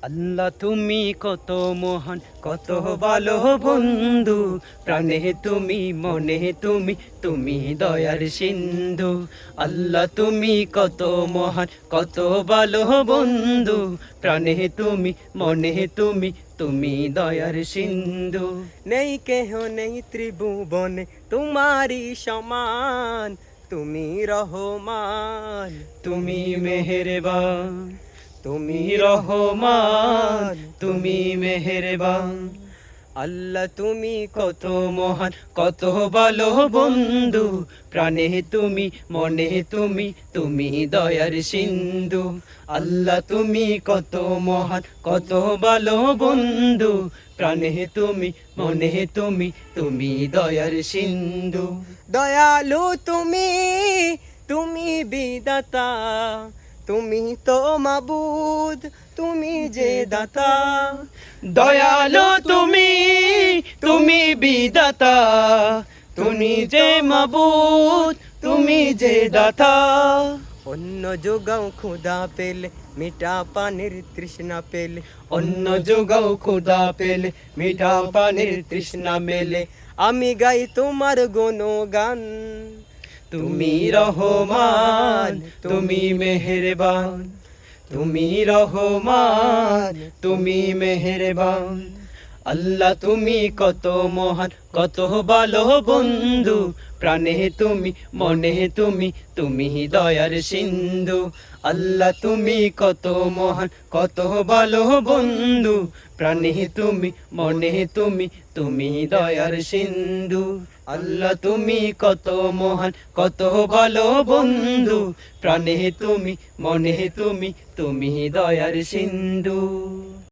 আল্লাহ তুমি কত মহান, কত ভালো বন্ধু, প্রাণে তুমি মনে তুমি, তুমি দয়ার সিন্ধু। আল্লাহ তুমি কত মহান, কত ভালো বন্ধু, প্রাণে তুমি মনে তুমি, তুমি দয়ার সিন্ধু। নেই কেহ নেই ত্রিভুবনে তোমারি সমান, তুমি রহমান, তুমি মেহেরবান, তুমি রহমান, তুমি মেহেরবান। আল্লাহ তুমি কত মহান, কত ভালো বন্ধু, প্রাণে তুমি মনে তুমি, তুমি দয়ার সিন্ধু। আল্লাহ তুমি কত মহান, কত ভালো বন্ধু, প্রাণে তুমি মনে তুমি, তুমি দয়ার সিন্ধু। দয়ালু তুমি, তুমি বিদাতা, তুমি তো মাবুদ, তুমি যে দাতা। দয়ালু তুমি, তুমি বিদাতা, তুমি যে মাবুদ, তুমি যে দাতা। অন্য যোগাও ক্ষুধা পেলে, মিঠা পানির তৃষ্ণা পেলে, অন্য যোগাও খোদা পেলে, মিঠা পানির তৃষ্ণা মেলে। আমি গাই তোমার গুণগান। তুমি রহমান, তুমি মেহেরবান, তুমি রহমান, তুমি মেহেরবান। আল্লাহ তুমি কত মহান, কত ভালো বন্ধু, প্রাণে তুমি মনে তুমি, তুমি দয়ার সিন্ধু। আল্লাহ তুমি কত মহান, কত ভালো বন্ধু, প্রাণে তুমি মনে তুমি, তুমি দয়ার সিন্ধু। আল্লাহ তুমি কত মহান, কত ভালো বন্ধু, প্রাণে তুমি মনে তুমি, তুমি দয়ার সিন্ধু।